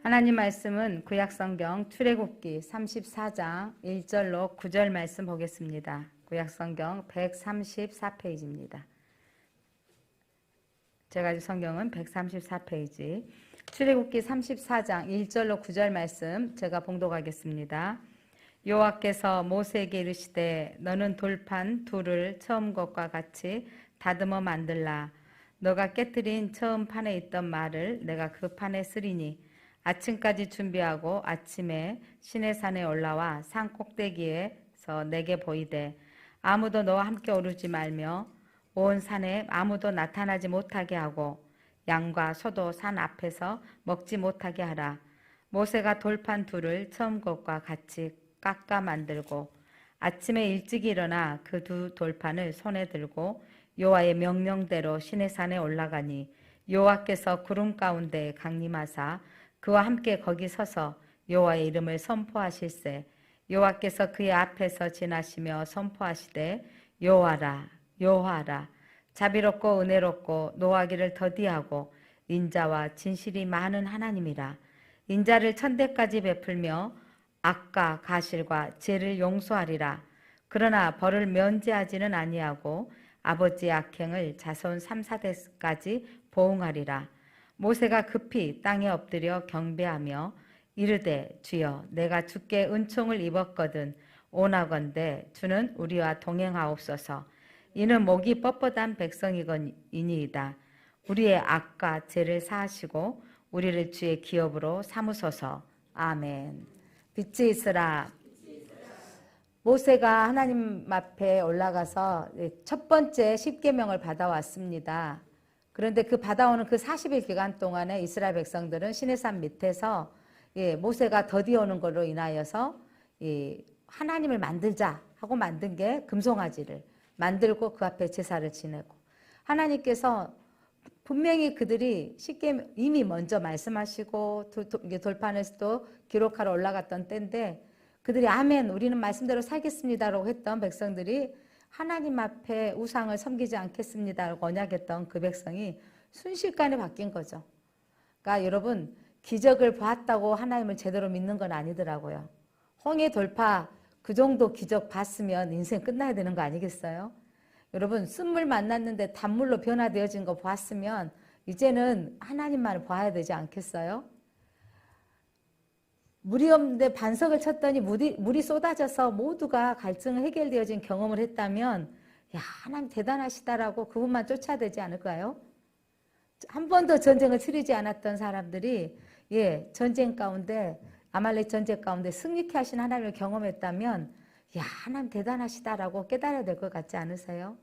하나님 말씀은 구약성경 출애굽기 34장 1절로 9절 말씀 보겠습니다. 구약성경 134페이지입니다. 제가 가진 성경은 134페이지. 출애굽기 34장 1절로 9절 말씀 제가 봉독하겠습니다. 여호와께서 모세에게 이르시되 너는 돌판 둘을 처음 것과 같이 다듬어 만들라. 너가 깨뜨린 처음 판에 있던 말을 내가 그 판에 쓰리니 아침까지 준비하고 아침에 시내산에 올라와 산 꼭대기에서 내게 보이되 아무도 너와 함께 오르지 말며 온 산에 아무도 나타나지 못하게 하고 양과 소도 산 앞에서 먹지 못하게 하라. 모세가 돌판 둘을 처음 것과 같이 깎아 만들고 아침에 일찍 일어나 그 두 돌판을 손에 들고 여호와의 명령대로 시내산에 올라가니 여호와께서 구름 가운데 강림하사 그와 함께 거기 서서 여호와의 이름을 선포하실세. 여호와께서 그의 앞에서 지나시며 선포하시되 여호와라 여호와라 자비롭고 은혜롭고 노하기를 더디하고 인자와 진실이 많은 하나님이라. 인자를 천대까지 베풀며 악과 가실과 죄를 용서하리라. 그러나 벌을 면제하지는 아니하고 아버지의 악행을 자손 3, 4대까지 보응하리라. 모세가 급히 땅에 엎드려 경배하며 이르되 주여 내가 주께 은총을 입었거든 오나건대 주는 우리와 동행하옵소서. 이는 목이 뻣뻣한 백성이니이다. 우리의 악과 죄를 사하시고 우리를 주의 기업으로 삼으소서. 아멘. 빛이 있으라. 모세가 하나님 앞에 올라가서 첫 번째 십계명을 받아왔습니다. 그런데 그 받아오는 그 40일 기간 동안에 이스라엘 백성들은 시내산 밑에서 모세가 더디오는 걸로 인하여서 하나님을 만들자 하고 만든 게 금송아지를 만들고 그 앞에 제사를 지내고, 하나님께서 분명히 그들이 쉽게 이미 먼저 말씀하시고 돌판에서도 기록하러 올라갔던 때인데 그들이 아멘 우리는 말씀대로 살겠습니다라고 했던 백성들이 하나님 앞에 우상을 섬기지 않겠습니다라고 언약했던 그 백성이 순식간에 바뀐 거죠. 그러니까 여러분 기적을 봤다고 하나님을 제대로 믿는 건 아니더라고요. 홍해 돌파 그 정도 기적 봤으면 인생 끝나야 되는 거 아니겠어요? 여러분 쓴물 만났는데 단물로 변화되어진 거 봤으면 이제는 하나님만을 봐야 되지 않겠어요? 물이 없는데 반석을 쳤더니 물이 쏟아져서 모두가 갈증을 해결되어진 경험을 했다면 야 하나님 대단하시다라고 그분만 쫓아야 되지 않을까요? 한 번도 전쟁을 치르지 않았던 사람들이 전쟁 가운데 아말렉 전쟁 가운데 승리케 하신 하나님을 경험했다면 야 하나님 대단하시다라고 깨달아야 될 것 같지 않으세요?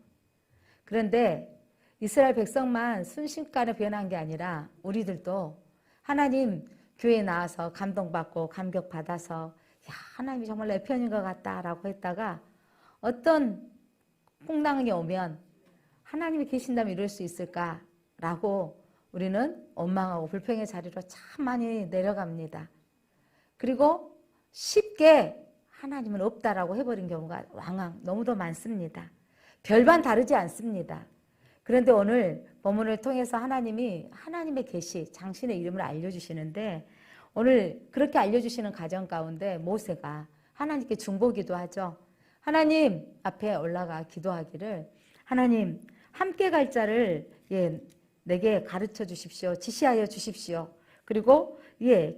그런데 이스라엘 백성만 순식간에 변한 게 아니라 우리들도 하나님 교회에 나와서 감동받고 감격받아서 야 하나님이 정말 내 편인 것 같다라고 했다가 어떤 풍랑이 오면 하나님이 계신다면 이럴 수 있을까라고 우리는 원망하고 불평의 자리로 참 많이 내려갑니다. 그리고 쉽게 하나님은 없다라고 해버린 경우가 왕왕 너무도 많습니다. 별반 다르지 않습니다. 그런데 오늘 본문을 통해서 하나님이 하나님의 계시, 당신의 이름을 알려주시는데 오늘 그렇게 알려주시는 가정 가운데 모세가 하나님께 중보기도 하죠. 하나님 앞에 올라가 기도하기를 하나님 함께 갈 자를 내게 가르쳐 주십시오. 지시하여 주십시오. 그리고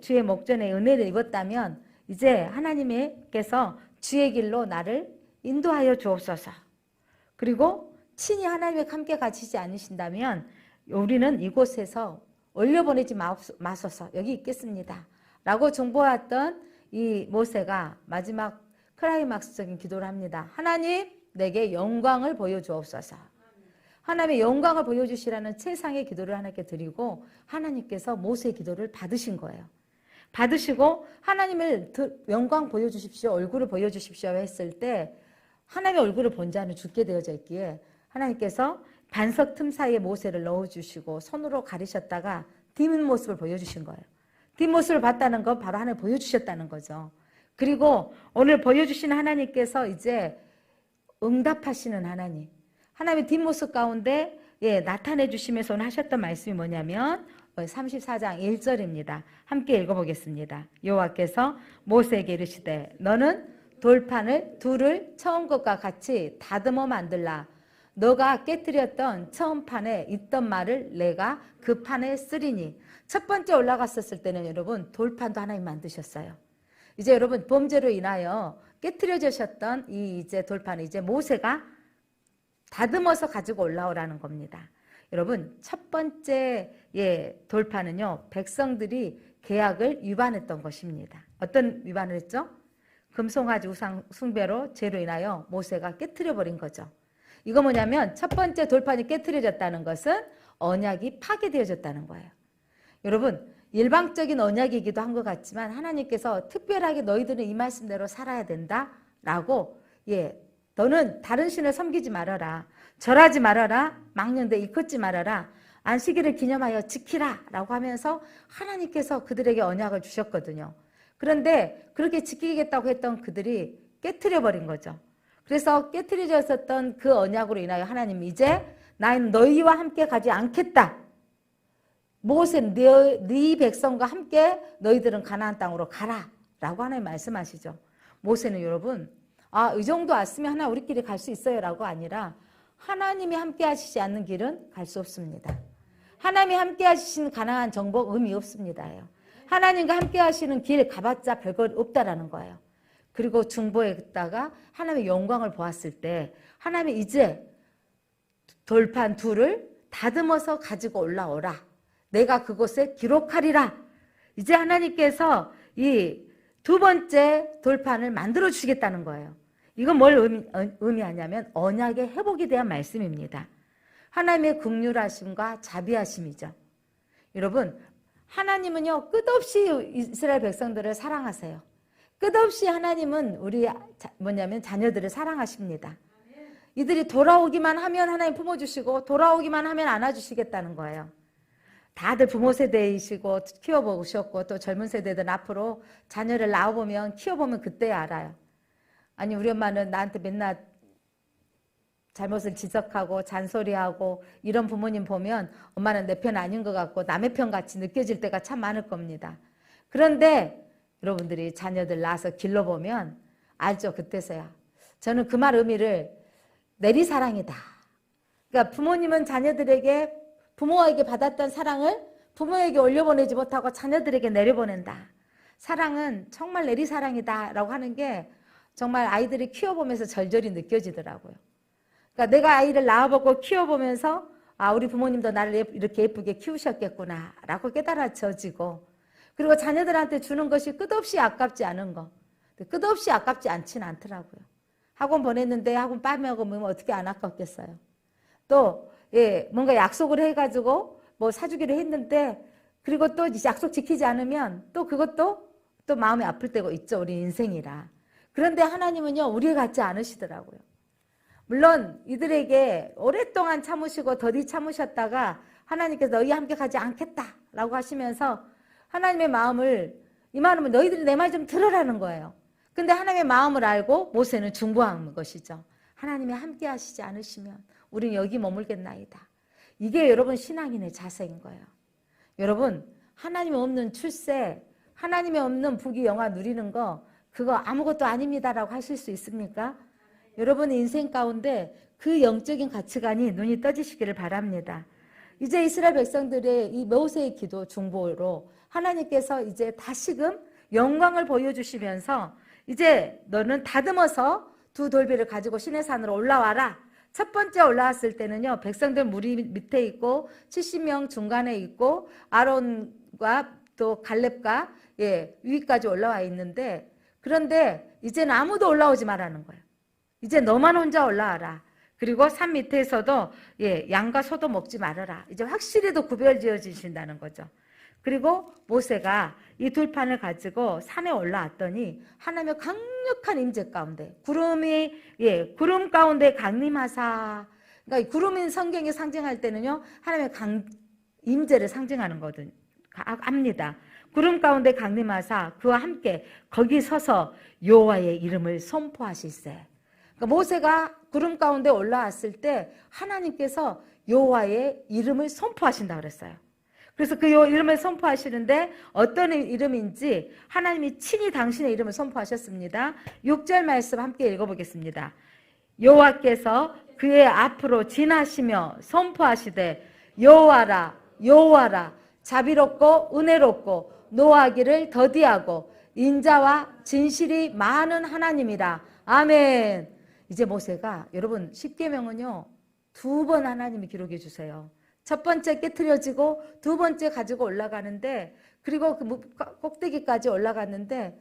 주의 목전에 은혜를 입었다면 이제 하나님께서 주의 길로 나를 인도하여 주옵소서. 그리고 친히 하나님과 함께 가시지 않으신다면 우리는 이곳에서 올려보내지 마소서 여기 있겠습니다 라고 중보했던 이 모세가 마지막 클라이막스적인 기도를 합니다. 하나님 내게 영광을 보여주옵소서. 하나님의 영광을 보여주시라는 최상의 기도를 하나님께 드리고 하나님께서 모세의 기도를 받으신 거예요. 받으시고 하나님을 영광 보여주십시오 얼굴을 보여주십시오 했을 때 하나님의 얼굴을 본 자는 죽게 되어져 있기에 하나님께서 반석 틈 사이에 모세를 넣어주시고 손으로 가리셨다가 뒷모습을 보여주신 거예요. 뒷모습을 봤다는 건 바로 하나님 보여주셨다는 거죠. 그리고 오늘 보여주신 하나님께서 이제 응답하시는 하나님, 하나님의 뒷모습 가운데 나타내 주시면서 오늘 하셨던 말씀이 뭐냐면 34장 1절입니다. 함께 읽어보겠습니다. 여호와께서 모세에게 이르시되 너는 돌판을 둘을 처음 것과 같이 다듬어 만들라. 너가 깨뜨렸던 처음 판에 있던 말을 내가 그 판에 쓰리니. 첫 번째 올라갔었을 때는 여러분 돌판도 하나님 만드셨어요. 이제 여러분 범죄로 인하여 깨뜨려지셨던 이 이제 돌판을 이제 모세가 다듬어서 가지고 올라오라는 겁니다. 여러분 첫 번째 돌판은요 백성들이 계약을 위반했던 것입니다. 어떤 위반을 했죠? 금송아지 우상 숭배로 죄로 인하여 모세가 깨뜨려 버린 거죠. 이거 뭐냐면 첫 번째 돌판이 깨뜨려졌다는 것은 언약이 파괴되어졌다는 거예요. 여러분 일방적인 언약이기도 한 것 같지만 하나님께서 특별하게 너희들은 이 말씀대로 살아야 된다라고 너는 다른 신을 섬기지 말아라. 절하지 말아라. 망령되 일컫지 말아라. 안식일을 기념하여 지키라 라고 하면서 하나님께서 그들에게 언약을 주셨거든요. 그런데 그렇게 지키겠다고 했던 그들이 깨트려 버린 거죠. 그래서 깨트려졌었던 그 언약으로 인하여 하나님이 이제 나는 너희와 함께 가지 않겠다. 모세 네 백성과 함께 너희들은 가나안 땅으로 가라 라고 하나님 말씀하시죠. 모세는 여러분 이 정도 왔으면 하나 우리끼리 갈 수 있어요 라고 아니라 하나님이 함께 하시지 않는 길은 갈 수 없습니다. 하나님이 함께 하시는 가나안 정복 의미 없습니다. 하나님과 함께 하시는 길 가봤자 별것 없다라는 거예요. 그리고 중보에 있다가 하나님의 영광을 보았을 때 하나님이 이제 돌판 둘을 다듬어서 가지고 올라오라. 내가 그곳에 기록하리라. 이제 하나님께서 이 두 번째 돌판을 만들어 주시겠다는 거예요. 이건 뭘 의미하냐면 언약의 회복에 대한 말씀입니다. 하나님의 긍휼하심과 자비하심이죠. 여러분 하나님은요 끝없이 이스라엘 백성들을 사랑하세요. 끝없이 하나님은 우리 자녀들을 사랑하십니다. 이들이 돌아오기만 하면 하나님 품어주시고 돌아오기만 하면 안아주시겠다는 거예요. 다들 부모 세대이시고 키워보셨고 또 젊은 세대들은 앞으로 자녀를 낳아보면 키워보면 그때 알아요. 아니 우리 엄마는 나한테 맨날 잘못을 지적하고 잔소리하고 이런 부모님 보면 엄마는 내 편 아닌 것 같고 남의 편 같이 느껴질 때가 참 많을 겁니다. 그런데 여러분들이 자녀들 낳아서 길러보면 알죠. 그때서야. 저는 그 말 의미를 내리사랑이다. 그러니까 부모님은 자녀들에게 부모에게 받았던 사랑을 부모에게 올려보내지 못하고 자녀들에게 내려보낸다. 사랑은 정말 내리사랑이다 라고 하는 게 정말 아이들이 키워보면서 절절히 느껴지더라고요. 그러니까 내가 아이를 낳아보고 키워보면서 우리 부모님도 나를 이렇게 예쁘게 키우셨겠구나 라고 깨달아져지고 그리고 자녀들한테 주는 것이 끝없이 아깝지 않은 거. 끝없이 아깝지 않지는 않더라고요. 학원 보냈는데 학원 빠매고 뭐 어떻게 안 아깝겠어요. 또 뭔가 약속을 해가지고 뭐 사주기로 했는데 그리고 또 약속 지키지 않으면 또 그것도 또 마음이 아플 때가 있죠. 우리 인생이라. 그런데 하나님은요 우리 같지 않으시더라고요. 물론 이들에게 오랫동안 참으시고 더디 참으셨다가 하나님께서 너희 함께 가지 않겠다라고 하시면서 하나님의 마음을 이 말은 너희들이 내 말 좀 들으라는 거예요. 근데 하나님의 마음을 알고 모세는 중보한 것이죠. 하나님이 함께 하시지 않으시면 우리는 여기 머물겠나이다. 이게 여러분 신앙인의 자세인 거예요. 여러분 하나님 없는 출세, 하나님이 없는 부귀 영화 누리는 거 그거 아무것도 아닙니다라고 하실 수 있습니까? 여러분의 인생 가운데 그 영적인 가치관이 눈이 떠지시기를 바랍니다. 이제 이스라엘 백성들의 이 모세의 기도 중보로 하나님께서 이제 다시금 영광을 보여주시면서 이제 너는 다듬어서 두 돌비를 가지고 시내산으로 올라와라. 첫 번째 올라왔을 때는요 백성들 무리 밑에 있고 70명 중간에 있고 아론과 또 갈렙과 위까지 올라와 있는데 그런데 이제는 아무도 올라오지 말라는 거예요. 이제 너만 혼자 올라와라. 그리고 산 밑에서도 양과 소도 먹지 말아라. 이제 확실히 더 구별지어 주신다는 거죠. 그리고 모세가 이 돌판을 가지고 산에 올라왔더니 하나님의 강력한 임재 가운데 구름 가운데 강림하사. 그러니까 구름인 성경이 상징할 때는요 하나님의 임재를 상징하는 거든 압니다. 구름 가운데 강림하사 그와 함께 거기 서서 여호와의 이름을 선포하실세. 그러니까 모세가 구름 가운데 올라왔을 때 하나님께서 여호와의 이름을 선포하신다 그랬어요. 그래서 그 이름을 선포하시는데 어떤 이름인지 하나님이 친히 당신의 이름을 선포하셨습니다. 6절 말씀 함께 읽어보겠습니다. 여호와께서 그의 앞으로 지나시며 선포하시되 여호와라 여호와라 자비롭고 은혜롭고 노하기를 더디하고 인자와 진실이 많은 하나님이라. 아멘. 이제 모세가 여러분 10계명은요 2번 하나님이 기록해 주세요. 첫 번째 깨트려지고 두 번째 가지고 올라가는데, 그리고 그 꼭대기까지 올라갔는데,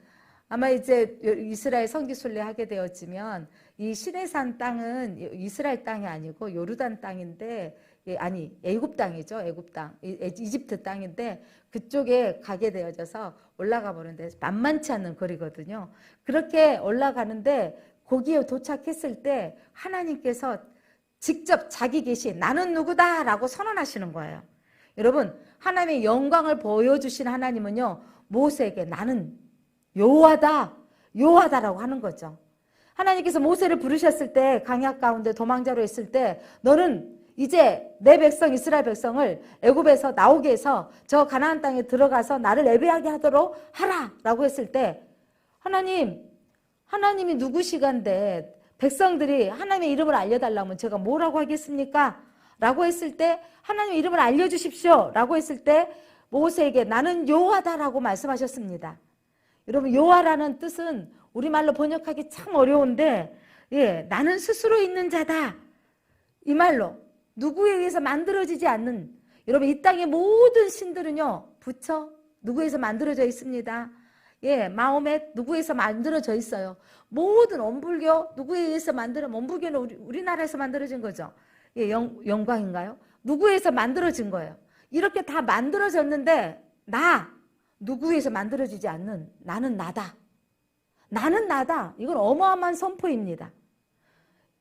아마 이제 이스라엘 성지순례 하게 되어지면 이 시내산 땅은 이스라엘 땅이 아니고 요르단 땅인데, 아니 애굽 땅이죠. 애굽 땅, 이집트 땅인데 그쪽에 가게 되어져서 올라가 보는데 만만치 않는 거리거든요. 그렇게 올라가는데 거기에 도착했을 때 하나님께서 직접 자기 계시 나는 누구다 라고 선언하시는 거예요. 여러분, 하나님의 영광을 보여주신 하나님은요 모세에게 나는 여호와다 여호와다라고 하는 거죠. 하나님께서 모세를 부르셨을 때 강약 가운데 도망자로 있을 때 너는 이제 내 백성 이스라엘 백성을 애굽에서 나오게 해서 저 가나안 땅에 들어가서 나를 예배하게 하도록 하라 라고 했을 때 하나님이 누구시간데 백성들이 하나님의 이름을 알려달라면 제가 뭐라고 하겠습니까? 라고 했을 때 하나님의 이름을 알려주십시오 라고 했을 때 모세에게 나는 여호와다라고 말씀하셨습니다. 여러분, 여호와라는 뜻은 우리말로 번역하기 참 어려운데 나는 스스로 있는 자다. 이 말로 누구에 의해서 만들어지지 않는, 여러분 이 땅의 모든 신들은요 부처 누구에서 만들어져 있습니다. 마호멧 누구에서 만들어져 있어요. 모든 원불교 누구에 의해서 원불교는 우리나라에서 만들어진 거죠. 영광인가요? 누구에서 만들어진 거예요. 이렇게 다 만들어졌는데 누구에서 만들어지지 않는 나는 나다. 나는 나다. 이건 어마어마한 선포입니다.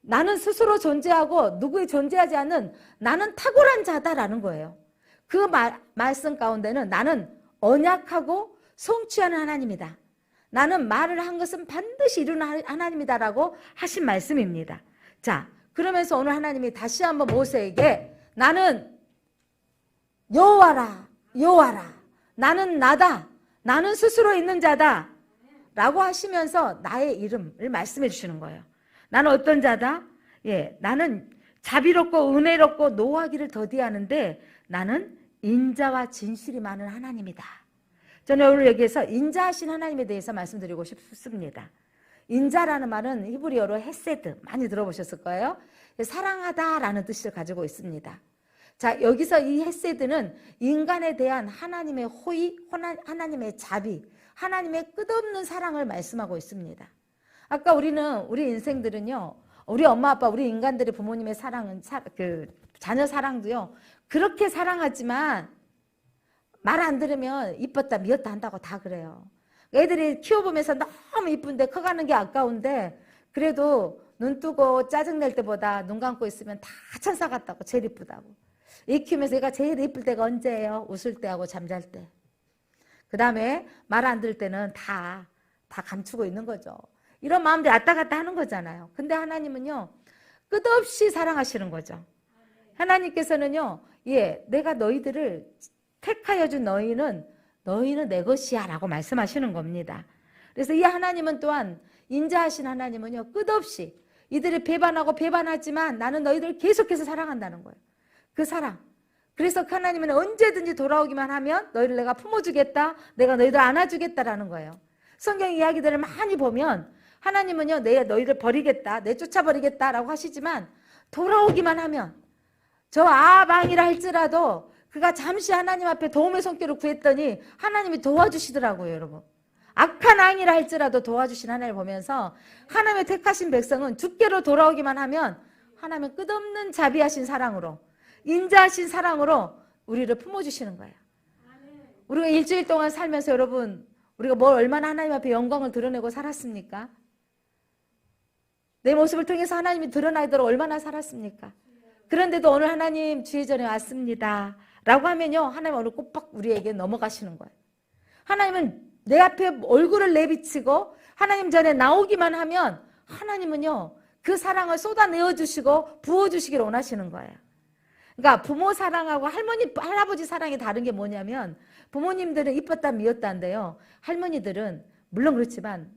나는 스스로 존재하고 누구에 존재하지 않는 나는 탁월한 자다라는 거예요. 그 말씀 가운데는 나는 언약하고 성취하는 하나님이다. 나는 말을 한 것은 반드시 이루는 하나님이다라고 하신 말씀입니다. 자, 그러면서 오늘 하나님이 다시 한번 모세에게 나는 여호와라 여호와라 나는 나다. 나는 스스로 있는 자다 라고 하시면서 나의 이름을 말씀해 주시는 거예요. 나는 어떤 자다? 나는 자비롭고 은혜롭고 노하기를 더디하는데 나는 인자와 진실이 많은 하나님이다. 저는 오늘 여기에서 인자하신 하나님에 대해서 말씀드리고 싶습니다. 인자라는 말은 히브리어로 헤세드, 많이 들어보셨을 거예요. 사랑하다라는 뜻을 가지고 있습니다. 자, 여기서 이 헤세드는 인간에 대한 하나님의 호의, 하나님의 자비, 하나님의 끝없는 사랑을 말씀하고 있습니다. 아까 우리 인생들은요, 우리 엄마 아빠, 우리 인간들의 부모님의 사랑은 자녀 사랑도요 그렇게 사랑하지만 말 안 들으면 이뻤다 미웠다 한다고 다 그래요. 애들이 키워보면서 너무 이쁜데 커가는 게 아까운데 그래도 눈 뜨고 짜증낼 때보다 눈 감고 있으면 다 천사 같다고, 제일 이쁘다고. 애 키우면서 얘가 제일 이쁠 때가 언제예요? 웃을 때하고 잠잘 때. 그 다음에 말 안 들을 때는 다 감추고 있는 거죠. 이런 마음들이 왔다 갔다 하는 거잖아요. 근데 하나님은요 끝없이 사랑하시는 거죠. 하나님께서는요 내가 너희들을 택하여 준 너희는 내 것이야 라고 말씀하시는 겁니다. 그래서 이 하나님은 또한 인자하신 하나님은요 끝없이 이들이 배반하지만 나는 너희들을 계속해서 사랑한다는 거예요. 그 사랑. 그래서 하나님은 언제든지 돌아오기만 하면 너희를 내가 품어주겠다, 내가 너희들 안아주겠다라는 거예요. 성경 이야기들을 많이 보면 하나님은요 너희를 버리겠다, 내쫓아버리겠다라고 하시지만 돌아오기만 하면 저 아방이라 할지라도 그가 잠시 하나님 앞에 도움의 손길을 구했더니 하나님이 도와주시더라고요. 여러분, 악한 왕이라 할지라도 도와주신 하나님을 보면서 하나님의 택하신 백성은 주께로 돌아오기만 하면 하나님은 끝없는 자비하신 사랑으로, 인자하신 사랑으로 우리를 품어주시는 거예요. 우리가 일주일 동안 살면서 여러분 우리가 뭘 얼마나 하나님 앞에 영광을 드러내고 살았습니까? 내 모습을 통해서 하나님이 드러나도록 얼마나 살았습니까? 그런데도 오늘 하나님 주의 전에 왔습니다 라고 하면요 하나님 오늘 꼬박 우리에게 넘어가시는 거예요. 하나님은 내 앞에 얼굴을 내비치고 하나님 전에 나오기만 하면 하나님은요 그 사랑을 쏟아내어 주시고 부어주시기를 원하시는 거예요. 그러니까 부모 사랑하고 할머니, 할아버지 사랑이 다른 게 뭐냐면 부모님들은 이뻤다 미웠다인데요. 할머니들은 물론 그렇지만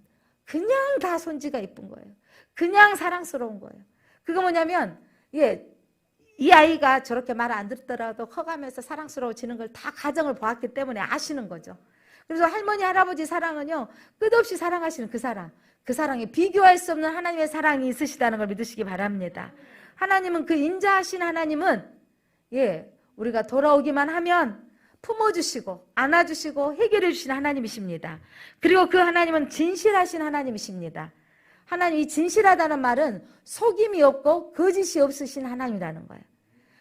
그냥 다 손지가 이쁜 거예요. 그냥 사랑스러운 거예요. 그거 뭐냐면 예, 이 아이가 저렇게 말 안 듣더라도 커가면서 사랑스러워지는 걸 다 가정을 보았기 때문에 아시는 거죠. 그래서 할머니, 할아버지 사랑은요, 끝없이 사랑하시는 그 사랑, 그 사랑에 비교할 수 없는 하나님의 사랑이 있으시다는 걸 믿으시기 바랍니다. 하나님은 그 인자하신 하나님은 예, 우리가 돌아오기만 하면 품어주시고 안아주시고 해결해 주시는 하나님이십니다. 그리고 그 하나님은 진실하신 하나님이십니다. 하나님이 진실하다는 말은 속임이 없고 거짓이 없으신 하나님이라는 거예요.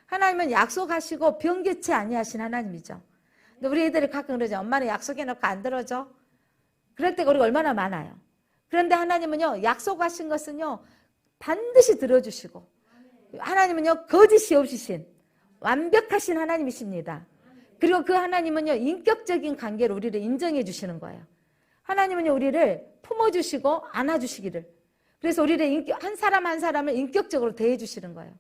하나님은 약속하시고 변개치 아니하신 하나님이죠. 근데 우리 애들이 가끔 그러죠. 엄마는 약속해놓고 안 들어줘. 그럴 때가 우리가 얼마나 많아요. 그런데 하나님은요, 약속하신 것은요 반드시 들어주시고, 하나님은요 거짓이 없으신 완벽하신 하나님이십니다. 그리고 그 하나님은요 인격적인 관계로 우리를 인정해 주시는 거예요. 하나님은요 우리를 품어주시고 안아주시기를, 그래서 우리를 한 사람 한 사람을 인격적으로 대해 주시는 거예요.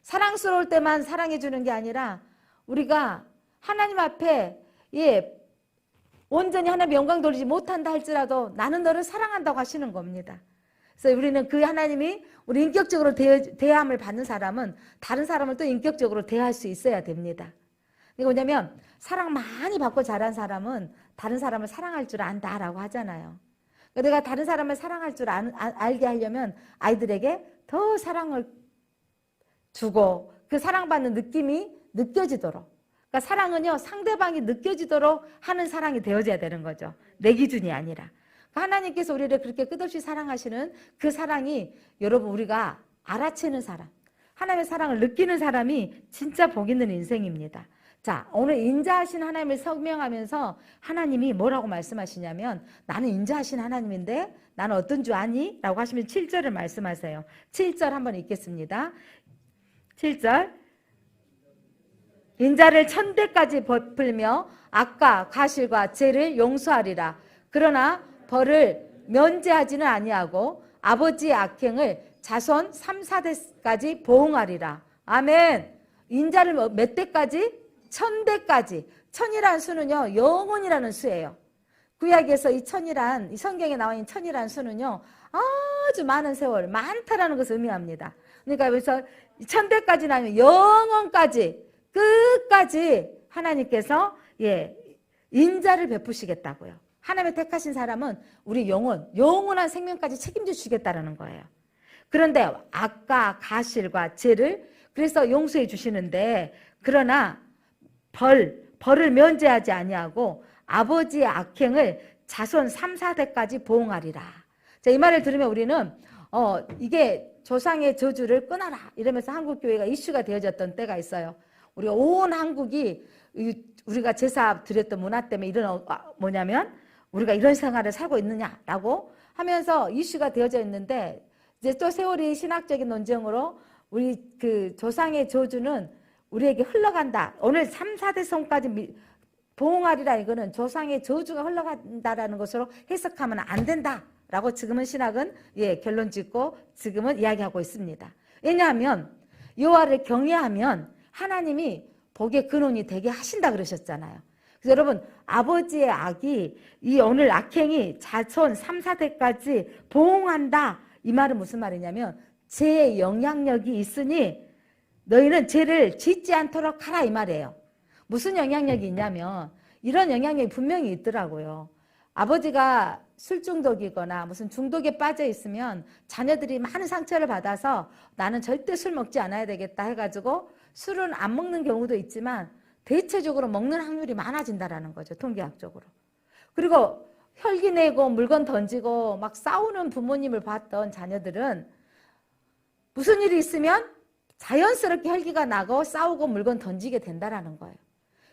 사랑스러울 때만 사랑해 주는 게 아니라 우리가 하나님 앞에 예, 온전히 하나님의 영광 돌리지 못한다 할지라도 나는 너를 사랑한다고 하시는 겁니다. 그래서 우리는 그 하나님이 우리 인격적으로 대함을 받는 사람은 다른 사람을 또 인격적으로 대할 수 있어야 됩니다. 이게 뭐냐면 사랑 많이 받고 자란 사람은 다른 사람을 사랑할 줄 안다라고 하잖아요. 내가 다른 사람을 사랑할 줄 알게 하려면 아이들에게 더 사랑을 주고 그 사랑받는 느낌이 느껴지도록, 그러니까 사랑은요 상대방이 느껴지도록 하는 사랑이 되어져야 되는 거죠. 내 기준이 아니라. 그러니까 하나님께서 우리를 그렇게 끝없이 사랑하시는 그 사랑이 여러분 우리가 알아채는 사람, 하나님의 사랑을 느끼는 사람이 진짜 복 있는 인생입니다. 자, 오늘 인자하신 하나님을 설명하면서 하나님이 뭐라고 말씀하시냐면 나는 인자하신 하나님인데 나는 어떤 줄 아니? 라고 하시면 7절을 말씀하세요. 7절 한번 읽겠습니다. 7절 인자를 천대까지 베풀며 악과 가실과 죄를 용서하리라. 그러나 벌을 면제하지는 아니하고 아버지의 악행을 자손 3, 4대까지 보응하리라. 아멘. 인자를 몇 대까지? 1000대까지. 1000이라는 수는요 영원이라는 수예요. 구약에서 이 성경에 나와 있는 1000이라는 수는요 아주 많은 세월, 많다라는 것을 의미합니다. 그러니까 그래서 1000대까지는 아니면 영원까지 끝까지 하나님께서 예, 인자를 베푸시겠다고요. 하나님의 택하신 사람은 우리 영원한 생명까지 책임져 주시겠다는 거예요. 그런데 악과 가실과 죄를 그래서 용서해 주시는데, 그러나 벌을 면제하지 아니하고 아버지의 악행을 자손 3, 4대까지 보응하리라. 자, 이 말을 들으면 우리는 이게 조상의 저주를 끊어라 이러면서 한국교회가 이슈가 되어졌던 때가 있어요. 우리가 온 한국이 우리가 제사 드렸던 문화 때문에 이런 뭐냐면 우리가 이런 생활을 살고 있느냐라고 하면서 이슈가 되어져 있는데, 이제 또 세월이 신학적인 논쟁으로 우리 그 조상의 저주는 우리에게 흘러간다. 오늘 3, 4대 성까지 보응하리라, 이거는 조상의 저주가 흘러간다라는 것으로 해석하면 안 된다라고 지금은 신학은 예, 결론 짓고 지금은 이야기하고 있습니다. 왜냐하면 여호와를 경외하면 하나님이 복의 근원이 되게 하신다 그러셨잖아요. 그래서 여러분 아버지의 악이 이 오늘 악행이 자손 3, 4대까지 보응한다. 이 말은 무슨 말이냐면 죄의 영향력이 있으니 너희는 죄를 짓지 않도록 하라 이 말이에요. 무슨 영향력이 있냐면 이런 영향력이 분명히 있더라고요. 아버지가 술 중독이거나 무슨 중독에 빠져 있으면 자녀들이 많은 상처를 받아서 나는 절대 술 먹지 않아야 되겠다 해가지고 술은 안 먹는 경우도 있지만 대체적으로 먹는 확률이 많아진다라는 거죠. 통계학적으로. 그리고 혈기 내고 물건 던지고 막 싸우는 부모님을 봤던 자녀들은 무슨 일이 있으면 자연스럽게 혈기가 나고 싸우고 물건 던지게 된다라는 거예요.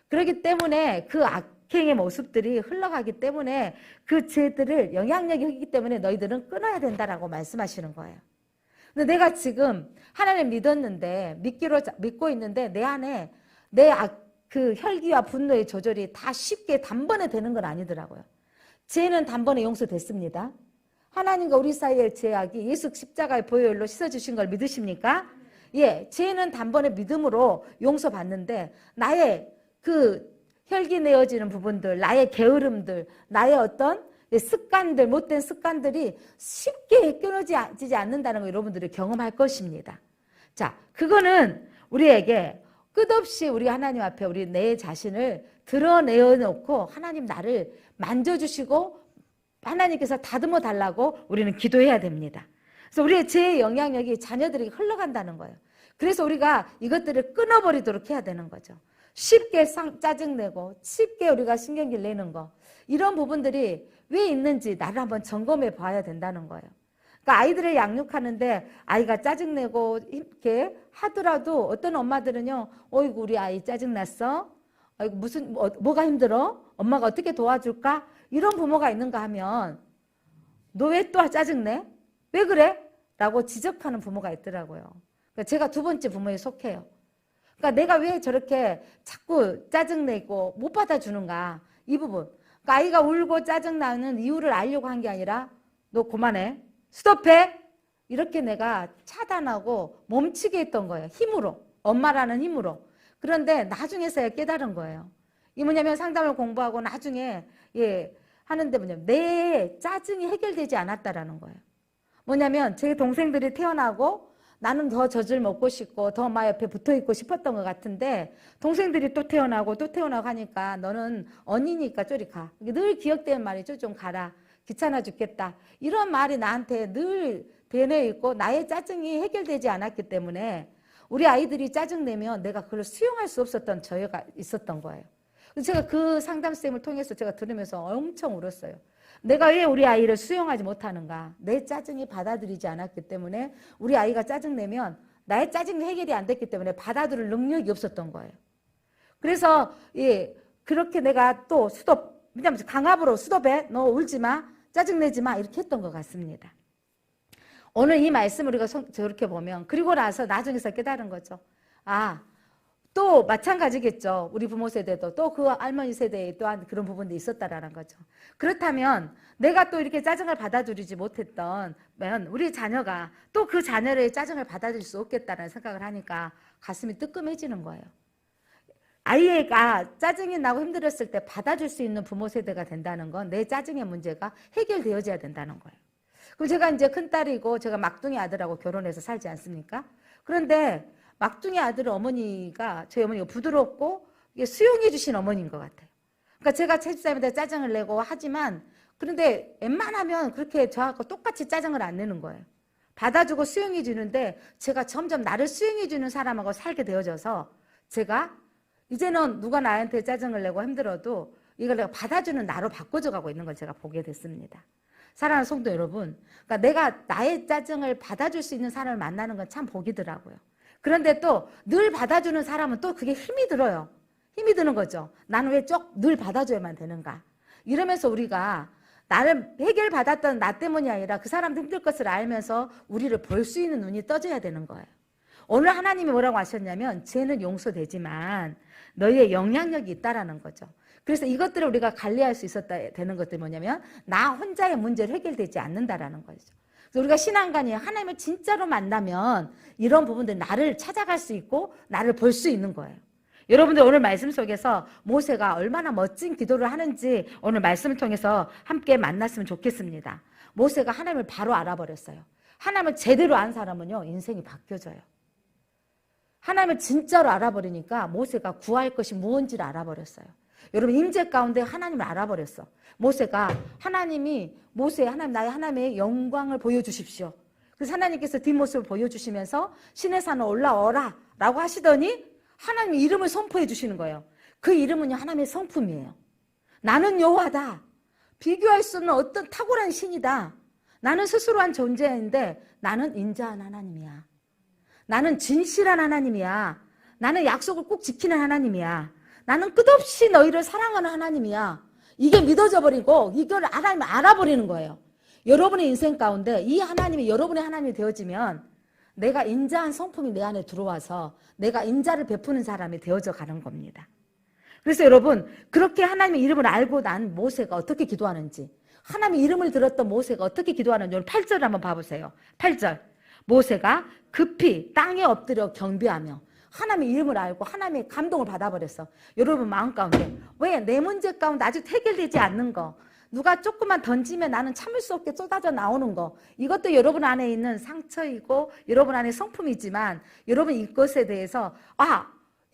그렇기 때문에 그 악행의 모습들이 흘러가기 때문에 그 죄들을 영향력이 있기 때문에 너희들은 끊어야 된다라고 말씀하시는 거예요. 근데 내가 지금 하나님 믿었는데 믿고 있는데 내 안에 그 혈기와 분노의 조절이 다 쉽게 단번에 되는 건 아니더라고요. 죄는 단번에 용서됐습니다. 하나님과 우리 사이의 죄악이 예수 십자가의 보혈로 씻어주신 걸 믿으십니까? 예, 죄는 단번에 믿음으로 용서받는데 나의 그 혈기 내어지는 부분들, 나의 게으름들, 나의 어떤 습관들, 못된 습관들이 쉽게 끊어지지 않는다는 걸 여러분들이 경험할 것입니다. 자, 그거는 우리에게 끝없이 우리 하나님 앞에 우리 내 자신을 드러내어놓고 하나님 나를 만져주시고 하나님께서 다듬어 달라고 우리는 기도해야 됩니다. 그래서 우리의 죄의 영향력이 자녀들에게 흘러간다는 거예요. 그래서 우리가 이것들을 끊어버리도록 해야 되는 거죠. 쉽게 짜증내고 쉽게 우리가 신경질 내는 거, 이런 부분들이 왜 있는지 나를 한번 점검해 봐야 된다는 거예요. 그러니까 아이들을 양육하는데 아이가 짜증내고 이렇게 하더라도 어떤 엄마들은요, 어이구 우리 아이 짜증났어? 아이고 무슨 뭐가 힘들어? 엄마가 어떻게 도와줄까? 이런 부모가 있는가 하면 너 왜 또 짜증내? 왜 그래? 라고 지적하는 부모가 있더라고요. 그러니까 제가 두 번째 부모에 속해요. 그러니까 내가 왜 저렇게 자꾸 짜증내고 못 받아주는가, 이 부분. 그러니까 아이가 울고 짜증나는 이유를 알려고 한 게 아니라 너 그만해, 스톱해, 이렇게 내가 차단하고 멈추게 했던 거예요. 힘으로, 엄마라는 힘으로. 그런데 나중에서야 깨달은 거예요. 이 뭐냐면 상담을 공부하고 나중에 하는데 뭐냐면 내 짜증이 해결되지 않았다라는 거예요. 뭐냐면 제 동생들이 태어나고 나는 더 젖을 먹고 싶고 더 엄마 옆에 붙어있고 싶었던 것 같은데 동생들이 또 태어나고 하니까 너는 언니니까 저리 가. 늘 기억되는 말이죠. 좀 가라. 귀찮아 죽겠다. 이런 말이 나한테 늘 되뇌어 있고 나의 짜증이 해결되지 않았기 때문에 우리 아이들이 짜증내면 내가 그걸 수용할 수 없었던 저희가 있었던 거예요. 그래서 제가 그 상담쌤을 통해서 제가 들으면서 엄청 울었어요. 내가 왜 우리 아이를 수용하지 못하는가? 내 짜증이 받아들이지 않았기 때문에 우리 아이가 짜증내면 나의 짜증이 해결이 안 됐기 때문에 받아들일 능력이 없었던 거예요. 그래서 그렇게 내가 또 스톱, 왜냐면 강압으로 스톱해, 너 울지 마, 짜증내지 마, 이렇게 했던 것 같습니다. 오늘 이 말씀을 우리가 저렇게 보면 그리고 나서 나중에서 깨달은 거죠. 아, 또 마찬가지겠죠. 우리 부모 세대도 또 그 할머니 세대에 또한 그런 부분도 있었다라는 거죠. 그렇다면 내가 또 이렇게 짜증을 받아들이지 못했던 우리 자녀가 또 그 자녀의 짜증을 받아들일 수 없겠다는 생각을 하니까 가슴이 뜨끔해지는 거예요. 아이가 짜증이 나고 힘들었을 때 받아줄 수 있는 부모 세대가 된다는 건 내 짜증의 문제가 해결되어져야 된다는 거예요. 그리고 제가 이제 큰딸이고 제가 막둥이 아들하고 결혼해서 살지 않습니까? 그런데 막둥이 아들 어머니가 저희 어머니가 부드럽고 수용해 주신 어머니인 것 같아요. 그러니까 제가 채집사님한테 짜증을 내고 하지만 그런데 웬만하면 그렇게 저하고 똑같이 짜증을 안 내는 거예요. 받아주고 수용해 주는데 제가 점점 나를 수용해 주는 사람하고 살게 되어져서 제가 이제는 누가 나한테 짜증을 내고 힘들어도 이걸 내가 받아주는 나로 바꿔줘 가고 있는 걸 제가 보게 됐습니다. 사랑하는 성도 여러분, 그러니까 내가 나의 짜증을 받아줄 수 있는 사람을 만나는 건 참 복이더라고요. 그런데 또 늘 받아주는 사람은 또 그게 힘이 들어요. 힘이 드는 거죠. 나는 왜 늘 받아줘야만 되는가. 이러면서 우리가 나를 해결받았던 나 때문이 아니라 그 사람도 힘들 것을 알면서 우리를 볼 수 있는 눈이 떠져야 되는 거예요. 오늘 하나님이 뭐라고 하셨냐면 죄는 용서되지만 너희의 영향력이 있다라는 거죠. 그래서 이것들을 우리가 관리할 수 있었다 되는 것들이 뭐냐면 나 혼자의 문제를 해결되지 않는다라는 거죠. 그래서 우리가 신앙관이 하나님을 진짜로 만나면 이런 부분들 나를 찾아갈 수 있고 나를 볼 수 있는 거예요. 여러분들 오늘 말씀 속에서 모세가 얼마나 멋진 기도를 하는지 오늘 말씀을 통해서 함께 만났으면 좋겠습니다. 모세가 하나님을 바로 알아버렸어요. 하나님을 제대로 안 사람은요 인생이 바뀌어져요. 하나님을 진짜로 알아버리니까 모세가 구할 것이 무언지를 알아버렸어요. 여러분 임재 가운데 하나님을 알아버렸어. 모세가 하나님이 하나님 나의 하나님의 영광을 보여주십시오. 그래서 하나님께서 뒷모습을 보여주시면서 신의 산에 올라오라 라고 하시더니 하나님의 이름을 선포해 주시는 거예요. 그 이름은요 하나님의 성품이에요. 나는 여호와다. 비교할 수 없는 어떤 탁월한 신이다. 나는 스스로 한 존재인데 나는 인자한 하나님이야. 나는 진실한 하나님이야. 나는 약속을 꼭 지키는 하나님이야. 나는 끝없이 너희를 사랑하는 하나님이야. 이게 믿어져 버리고 이걸 하나님을 알아버리는 거예요. 여러분의 인생 가운데 이 하나님이 여러분의 하나님이 되어지면 내가 인자한 성품이 내 안에 들어와서 내가 인자를 베푸는 사람이 되어져 가는 겁니다. 그래서 여러분 그렇게 하나님의 이름을 알고 난 모세가 어떻게 기도하는지, 하나님의 이름을 들었던 모세가 어떻게 기도하는지 오늘 8절 한번 봐보세요. 8절 모세가 급히 땅에 엎드려 경배하며 하나님의 이름을 알고 하나님의 감동을 받아버렸어. 여러분 마음 가운데 왜 내 문제 가운데 아직 해결되지 않는 거, 누가 조금만 던지면 나는 참을 수 없게 쏟아져 나오는 거, 이것도 여러분 안에 있는 상처이고 여러분 안에 성품이지만 여러분 이것에 대해서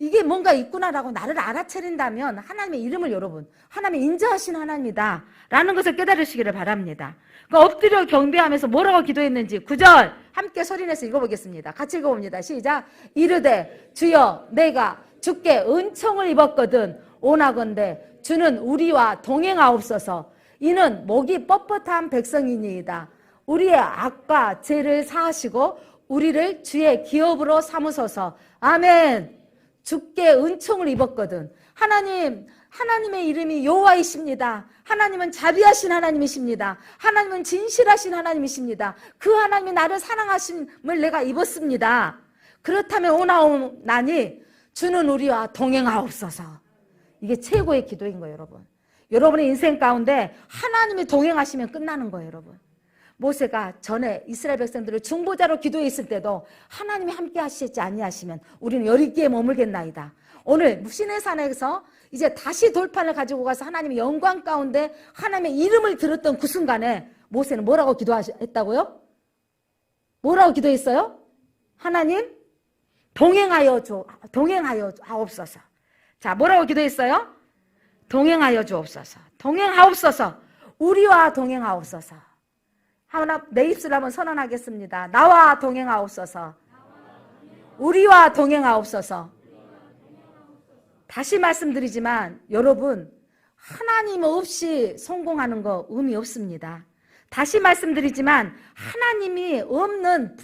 이게 뭔가 있구나라고 나를 알아차린다면 하나님의 이름을 여러분, 하나님의 인자하신 하나님이다 라는 것을 깨달으시기를 바랍니다. 그러니까 엎드려 경배하면서 뭐라고 기도했는지 9절 함께 소리내서 읽어보겠습니다. 같이 읽어봅니다. 시작. 이르되 주여 내가 주께 은총을 입었거든 오나건대 주는 우리와 동행하옵소서. 이는 목이 뻣뻣한 백성이니이다. 우리의 악과 죄를 사하시고 우리를 주의 기업으로 삼으소서. 아멘. 주께 은총을 입었거든. 하나님의 이름이 여호와이십니다. 하나님은 자비하신 하나님이십니다. 하나님은 진실하신 하나님이십니다. 그 하나님이 나를 사랑하심을 내가 입었습니다. 그렇다면 오나오나니 주는 우리와 동행하옵소서. 이게 최고의 기도인 거예요, 여러분. 여러분의 인생 가운데 하나님이 동행하시면 끝나는 거예요, 여러분. 모세가 전에 이스라엘 백성들을 중보자로 기도했을 때도 하나님이 함께 하시지 아니하시면 우리는 여리기에 머물겠나이다. 오늘 시내산에서 이제 다시 돌판을 가지고 가서 하나님의 영광 가운데 하나님의 이름을 들었던 그 순간에 모세는 뭐라고 기도했다고요? 뭐라고 기도했어요? 하나님 동행하여 주옵소서. 자, 뭐라고 기도했어요? 동행하여 주옵소서. 동행하옵소서. 우리와 동행하옵소서. 하나 내 입술로 한번 선언하겠습니다. 나와 동행하옵소서. 우리와 동행하옵소서. 다시 말씀드리지만 여러분 하나님 없이 성공하는 거 의미 없습니다. 다시 말씀드리지만 하나님이 없는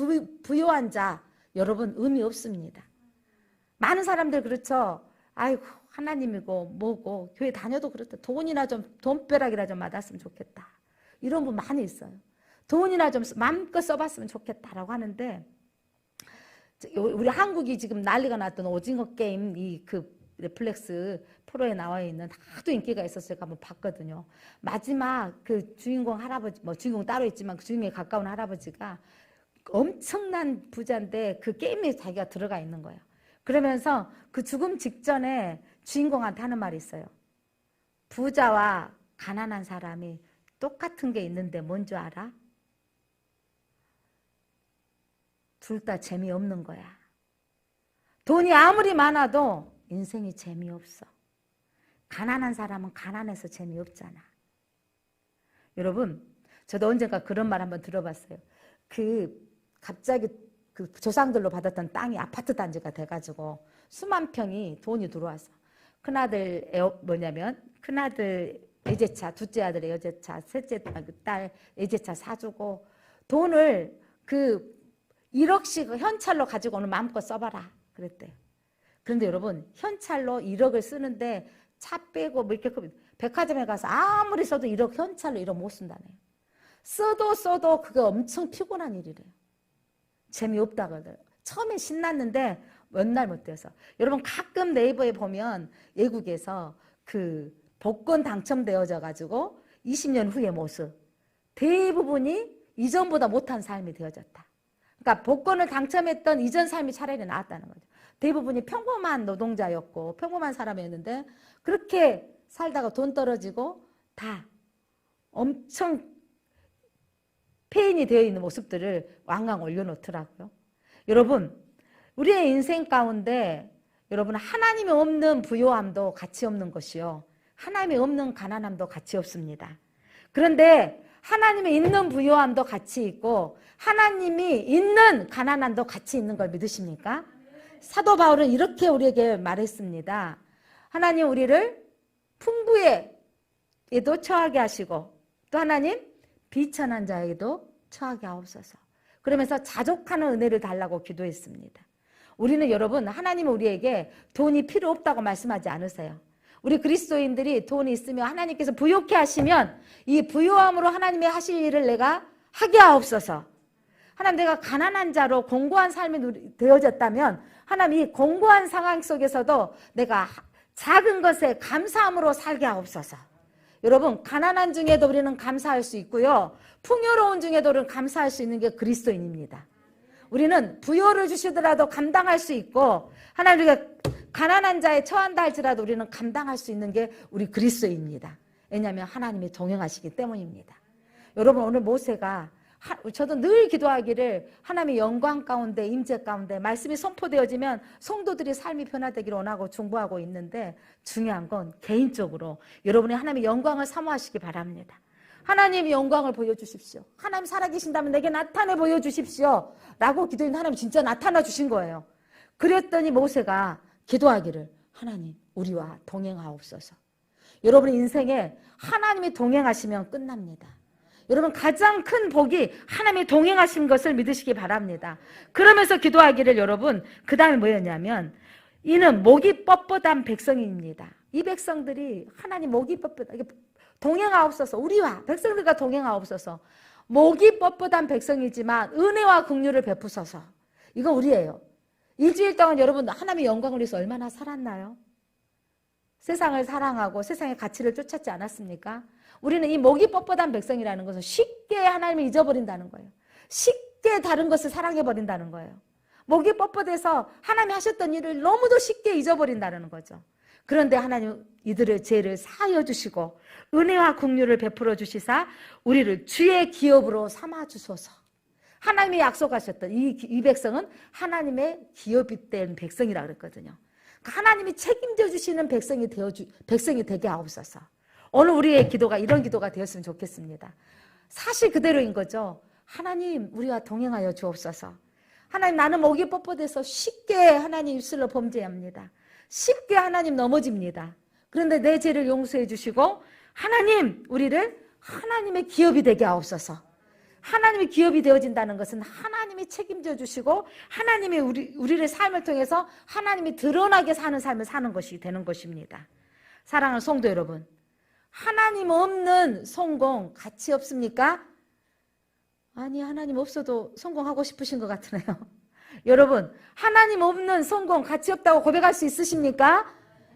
부요한 자 여러분 의미 없습니다. 많은 사람들 그렇죠. 아이고 하나님이고 뭐고 교회 다녀도 그렇다. 돈벼락이나 좀 맞았으면 좋겠다. 이런 분 많이 있어요. 돈이나 좀 마음껏 써봤으면 좋겠다라고 하는데 우리 한국이 지금 난리가 났던 오징어 게임 그 넷플릭스 프로에 나와 있는 하도 인기가 있어서 제가 한번 봤거든요. 마지막 그 주인공 할아버지, 주인공 따로 있지만 그 주인공에 가까운 할아버지가 엄청난 부자인데 그 게임에 자기가 들어가 있는 거예요. 그러면서 그 죽음 직전에 주인공한테 하는 말이 있어요. 부자와 가난한 사람이 똑같은 게 있는데 뭔지 알아? 둘 다 재미없는 거야. 돈이 아무리 많아도 인생이 재미없어. 가난한 사람은 가난해서 재미없잖아. 여러분, 저도 언젠가 그런 말 한번 들어봤어요. 갑자기 그 조상들로 받았던 땅이 아파트 단지가 돼가지고 수만 평이 돈이 들어와서 큰아들 애제차, 둘째 아들 애제차, 셋째 딸 애제차 사주고 돈을 1억씩 현찰로 가지고 오늘 마음껏 써봐라 그랬대요. 그런데 여러분 현찰로 1억을 쓰는데 차 빼고 이렇게 백화점에 가서 아무리 써도 1억 현찰로 1억 못 쓴다네요. 써도 그게 엄청 피곤한 일이래요. 재미없다 그러더라고요. 처음엔 신났는데 몇 날 못 돼서. 여러분 가끔 네이버에 보면 외국에서 복권 당첨되어져 가지고 20년 후의 모습 대부분이 이전보다 못한 삶이 되어졌다. 그러니까 복권을 당첨했던 이전 삶이 차라리 나았다는 거죠. 대부분이 평범한 노동자였고 평범한 사람이었는데 그렇게 살다가 돈 떨어지고 다 엄청 폐인이 되어 있는 모습들을 왕왕 올려놓더라고요. 여러분 우리의 인생 가운데 여러분 하나님이 없는 부요함도 가치 없는 것이요. 하나님이 없는 가난함도 가치 없습니다. 그런데 하나님이 있는 부요함도 가치 있고 하나님이 있는 가난함도 가치 있는 걸 믿으십니까? 사도 바울은 이렇게 우리에게 말했습니다. 하나님 우리를 풍부에도 처하게 하시고 또 하나님 비천한 자에게도 처하게 하옵소서. 그러면서 자족하는 은혜를 달라고 기도했습니다. 우리는 여러분 하나님은 우리에게 돈이 필요 없다고 말씀하지 않으세요. 우리 그리스도인들이 돈이 있으면 하나님께서 부요케 하시면 이 부요함으로 하나님의 하실 일을 내가 하게 하옵소서. 하나님 내가 가난한 자로 공고한 삶이 되어졌다면 하나님 이 공고한 상황 속에서도 내가 작은 것에 감사함으로 살게 하옵소서. 여러분 가난한 중에도 우리는 감사할 수 있고요. 풍요로운 중에도 우리는 감사할 수 있는 게 그리스도인입니다. 우리는 부여를 주시더라도 감당할 수 있고, 하나님 우리가 가난한 자에 처한다 할지라도 우리는 감당할 수 있는 게 우리 그리스도입니다. 왜냐하면 하나님이 동행하시기 때문입니다. 여러분, 오늘 모세가, 저도 늘 기도하기를 하나님의 영광 가운데, 임재 가운데 말씀이 선포되어지면 성도들이 삶이 변화되기를 원하고 중보하고 있는데, 중요한 건 개인적으로 여러분이 하나님의 영광을 사모하시기 바랍니다. 하나님의 영광을 보여주십시오. 하나님 살아계신다면 내게 나타내 보여주십시오 라고 기도했는데 하나님 진짜 나타나 주신 거예요. 그랬더니 모세가 기도하기를, 하나님 우리와 동행하옵소서. 여러분의 인생에 하나님이 동행하시면 끝납니다. 여러분, 가장 큰 복이 하나님이 동행하신 것을 믿으시기 바랍니다. 그러면서 기도하기를, 여러분 그 다음에 뭐였냐면, 이는 목이 뻣뻣한 백성입니다. 이 백성들이 하나님 목이 뻣뻣하게 동행하옵소서, 우리와 백성들과 동행하옵소서. 목이 뻣뻣한 백성이지만 은혜와 긍휼을 베푸소서. 이건 우리예요. 일주일 동안 여러분 하나님의 영광을 위해서 얼마나 살았나요? 세상을 사랑하고 세상의 가치를 쫓았지 않았습니까? 우리는 이 목이 뻣뻣한 백성이라는 것은 쉽게 하나님을 잊어버린다는 거예요. 쉽게 다른 것을 사랑해버린다는 거예요. 목이 뻣뻣해서 하나님이 하셨던 일을 너무도 쉽게 잊어버린다는 거죠. 그런데 하나님 이들의 죄를 사하여 주시고 은혜와 긍휼을 베풀어 주시사 우리를 주의 기업으로 삼아 주소서. 하나님이 약속하셨던 이 백성은 하나님의 기업이 된 백성이라고 그랬거든요. 하나님이 책임져 주시는 백성이 되게 하옵소서. 오늘 우리의 기도가 이런 기도가 되었으면 좋겠습니다. 사실 그대로인 거죠. 하나님 우리와 동행하여 주옵소서. 하나님, 나는 목이 뻣뻣해서 쉽게 하나님 입술로 범죄합니다. 쉽게 하나님 넘어집니다. 그런데 내 죄를 용서해 주시고 하나님 우리를 하나님의 기업이 되게 하옵소서. 하나님의 기업이 되어진다는 것은 하나님이 책임져 주시고 하나님이 우리의 삶을 통해서 하나님이 드러나게 사는 삶을 사는 것이 되는 것입니다. 사랑하는 성도 여러분, 하나님 없는 성공 가치 없습니까? 아니, 하나님 없어도 성공하고 싶으신 것 같으네요. 여러분, 하나님 없는 성공 가치 없다고 고백할 수 있으십니까?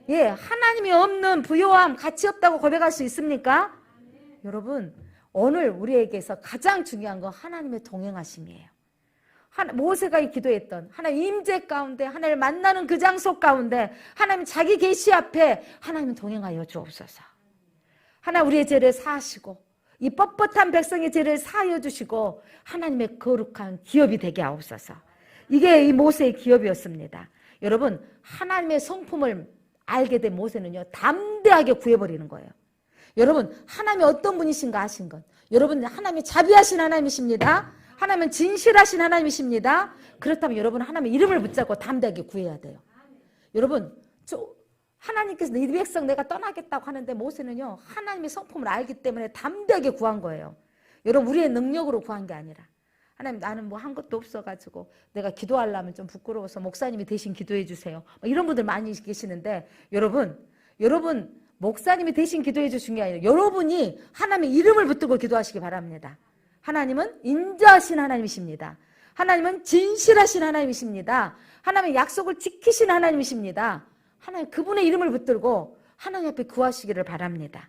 예, 하나님이 없는 부요함 가치 없다고 고백할 수 있습니까? 여러분, 오늘 우리에게서 가장 중요한 건 하나님의 동행하심이에요. 모세가 기도했던 하나님 임재 가운데, 하나님을 만나는 그 장소 가운데 하나님 자기 계시 앞에 하나님 동행하여 주옵소서. 하나님 우리의 죄를 사하시고 이 뻣뻣한 백성의 죄를 사하여 주시고 하나님의 거룩한 기업이 되게 하옵소서. 이게 이 모세의 기업이었습니다. 여러분, 하나님의 성품을 알게 된 모세는요, 담대하게 구해버리는 거예요. 여러분, 하나님이 어떤 분이신가 아신 것. 여러분, 하나님이 자비하신 하나님이십니다. 하나님은 진실하신 하나님이십니다. 그렇다면 여러분, 하나님의 이름을 붙잡고 담대하게 구해야 돼요. 여러분, 하나님께서 이 백성 내가 떠나겠다고 하는데 모세는요, 하나님의 성품을 알기 때문에 담대하게 구한 거예요. 여러분, 우리의 능력으로 구한 게 아니라, 하나님 나는 뭐 한 것도 없어가지고 내가 기도하려면 좀 부끄러워서 목사님이 대신 기도해 주세요. 이런 분들 많이 계시는데, 여러분 목사님이 대신 기도해 주신 게 아니라 여러분이 하나님의 이름을 붙들고 기도하시기 바랍니다. 하나님은 인자하신 하나님이십니다. 하나님은 진실하신 하나님이십니다. 하나님의 약속을 지키신 하나님이십니다. 하나님 그분의 이름을 붙들고 하나님 앞에 구하시기를 바랍니다.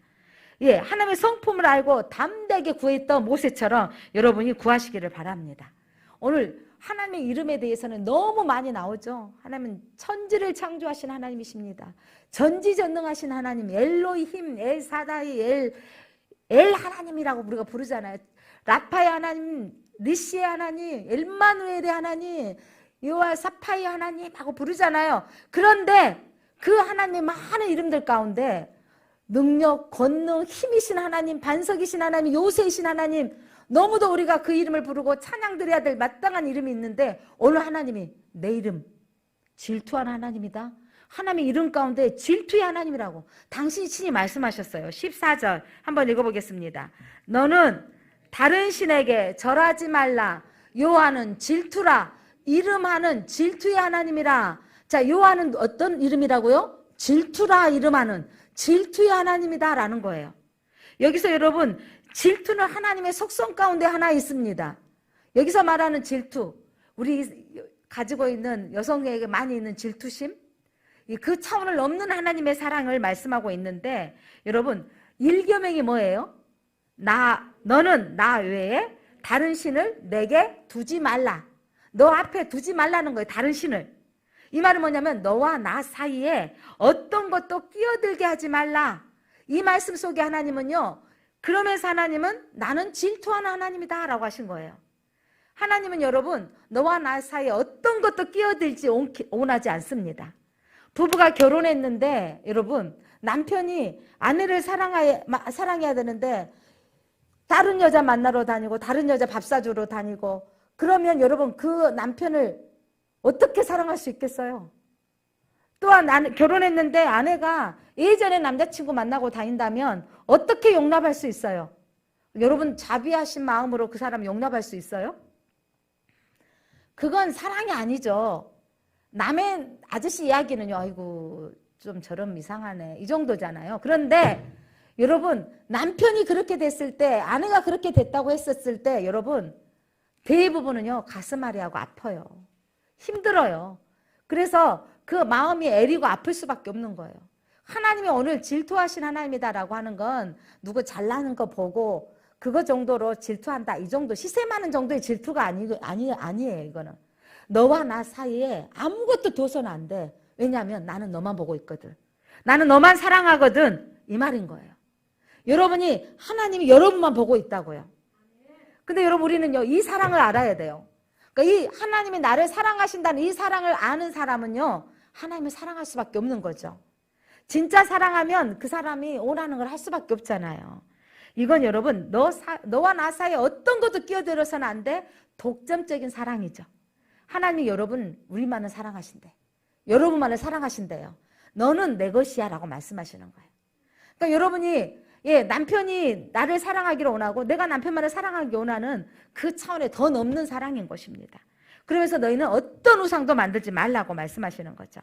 예, 하나님의 성품을 알고 담대하게 구했던 모세처럼 여러분이 구하시기를 바랍니다. 오늘 하나님의 이름에 대해서는 너무 많이 나오죠. 하나님은 천지를 창조하신 하나님이십니다. 전지전능하신 하나님, 엘로힘, 엘사다이, 엘 하나님이라고 우리가 부르잖아요. 라파의 하나님, 니시의 하나님, 엘마누엘의 하나님, 요아 사파의 하나님하고 부르잖아요. 그런데 그 하나님의 많은 이름들 가운데 능력, 권능, 힘이신 하나님, 반석이신 하나님, 요새이신 하나님, 너무도 우리가 그 이름을 부르고 찬양드려야 될 마땅한 이름이 있는데 오늘 하나님이 내 이름 질투한 하나님이다. 하나님의 이름 가운데 질투의 하나님이라고 당신이 친히 말씀하셨어요. 14절 한번 읽어보겠습니다. 너는 다른 신에게 절하지 말라. 여호와는 질투라. 이름하는 질투의 하나님이라. 자, 여호와는 어떤 이름이라고요? 질투라 이름하는 질투의 하나님이다 라는 거예요. 여기서 여러분, 질투는 하나님의 속성 가운데 하나 있습니다. 여기서 말하는 질투, 우리 가지고 있는 여성에게 많이 있는 질투심, 그 차원을 넘는 하나님의 사랑을 말씀하고 있는데, 여러분, 일계명이 뭐예요? 너는 나 외에 다른 신을 내게 두지 말라. 너 앞에 두지 말라는 거예요. 다른 신을. 이 말은 뭐냐면 너와 나 사이에 어떤 것도 끼어들게 하지 말라. 이 말씀 속에 하나님은요. 그러면서 하나님은 나는 질투하는 하나님이다 라고 하신 거예요. 하나님은 여러분 너와 나 사이에 어떤 것도 끼어들지 원하지 않습니다. 부부가 결혼했는데 여러분 남편이 아내를 사랑해야 되는데 다른 여자 만나러 다니고 다른 여자 밥 사주러 다니고 그러면 여러분 그 남편을 어떻게 사랑할 수 있겠어요? 또한 결혼했는데 아내가 예전에 남자친구 만나고 다닌다면 어떻게 용납할 수 있어요? 여러분 자비하신 마음으로 그 사람 용납할 수 있어요? 그건 사랑이 아니죠. 남의 아저씨 이야기는요. 아이고 좀 저런 이상하네 이 정도잖아요. 그런데 여러분 남편이 그렇게 됐을 때 아내가 그렇게 됐다고 했었을 때 여러분 대부분은요 가슴앓이하고 아파요. 힘들어요. 그래서 그 마음이 애리고 아플 수밖에 없는 거예요. 하나님이 오늘 질투하신 하나님이다라고 하는 건 누구 잘나는 거 보고 그거 정도로 질투한다 이 정도 시세 많은 정도의 질투가 아니에요. 이거는 너와 나 사이에 아무것도 둬서는 안 돼. 왜냐하면 나는 너만 보고 있거든. 나는 너만 사랑하거든. 이 말인 거예요. 여러분이 하나님이 여러분만 보고 있다고요. 근데 여러분 우리는요 이 사랑을 알아야 돼요. 그러니까 이 하나님이 나를 사랑하신다는 이 사랑을 아는 사람은요 하나님을 사랑할 수밖에 없는 거죠. 진짜 사랑하면 그 사람이 원하는 걸 할 수밖에 없잖아요. 이건 여러분 너와 나 사이에 어떤 것도 끼어들어서는 안 돼. 독점적인 사랑이죠. 하나님이 여러분 우리만을 사랑하신대. 여러분만을 사랑하신대요. 너는 내 것이야 라고 말씀하시는 거예요. 그러니까 여러분이 남편이 나를 사랑하기를 원하고 내가 남편만을 사랑하기 원하는 그 차원에 더 넘는 사랑인 것입니다. 그러면서 너희는 어떤 우상도 만들지 말라고 말씀하시는 거죠.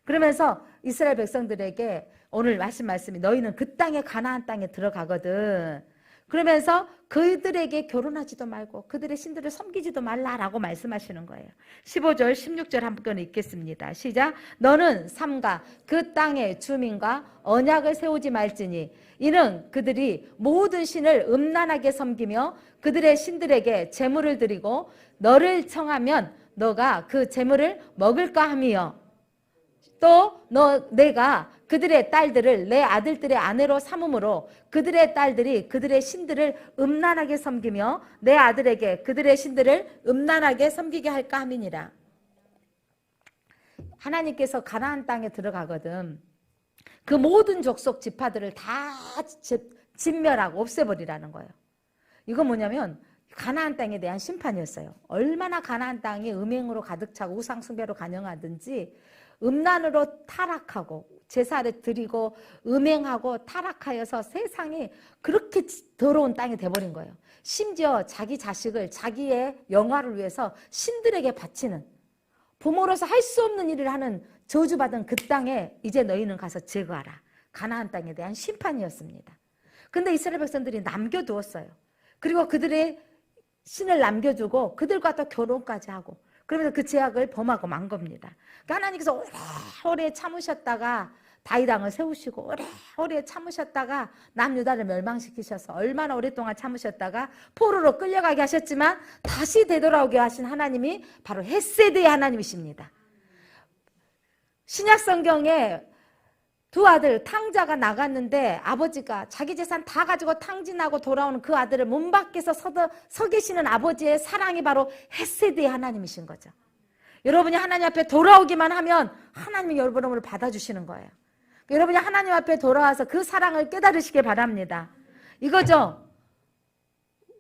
그러면서 이스라엘 백성들에게 오늘 말씀이 너희는 그 땅에 가나안 땅에 들어가거든. 그러면서 그들에게 결혼하지도 말고 그들의 신들을 섬기지도 말라라고 말씀하시는 거예요. 15절 16절 한번 읽겠습니다. 시작. 너는 삼가 그 땅의 주민과 언약을 세우지 말지니 이는 그들이 모든 신을 음란하게 섬기며 그들의 신들에게 제물을 드리고 너를 청하면 너가 그 제물을 먹을까 함이요. 또 내가 그들의 딸들을 내 아들들의 아내로 삼음으로 그들의 딸들이 그들의 신들을 음란하게 섬기며 내 아들에게 그들의 신들을 음란하게 섬기게 할까 함이니라. 하나님께서 가나안 땅에 들어가거든 그 모든 족속 지파들을 다 진멸하고 없애버리라는 거예요. 이건 뭐냐면 가나안 땅에 대한 심판이었어요. 얼마나 가나안 땅이 음행으로 가득 차고 우상 숭배로 간영하든지 음란으로 타락하고 제사를 드리고 음행하고 타락하여서 세상이 그렇게 더러운 땅이 돼버린 거예요. 심지어 자기 자식을 자기의 영화를 위해서 신들에게 바치는 부모로서 할 수 없는 일을 하는 저주받은 그 땅에 이제 너희는 가서 제거하라. 가나안 땅에 대한 심판이었습니다. 근데 이스라엘 백성들이 남겨두었어요. 그리고 그들의 신을 남겨두고 그들과 또 결혼까지 하고 그러면서 그 죄악을 범하고 만 겁니다. 그러니까 하나님께서 오래 참으셨다가 다윗왕을 세우시고 오래 참으셨다가 남유다를 멸망시키셔서 얼마나 오랫동안 참으셨다가 포로로 끌려가게 하셨지만 다시 되돌아오게 하신 하나님이 바로 헷세드의 하나님이십니다. 신약성경에 두 아들 탕자가 나갔는데 아버지가 자기 재산 다 가지고 탕진하고 돌아오는 그 아들을 문 밖에서 서 계시는 아버지의 사랑이 바로 헷세드의 하나님이신 거죠. 여러분이 하나님 앞에 돌아오기만 하면 하나님이 여러분을 받아주시는 거예요. 여러분이 하나님 앞에 돌아와서 그 사랑을 깨달으시길 바랍니다. 이거죠.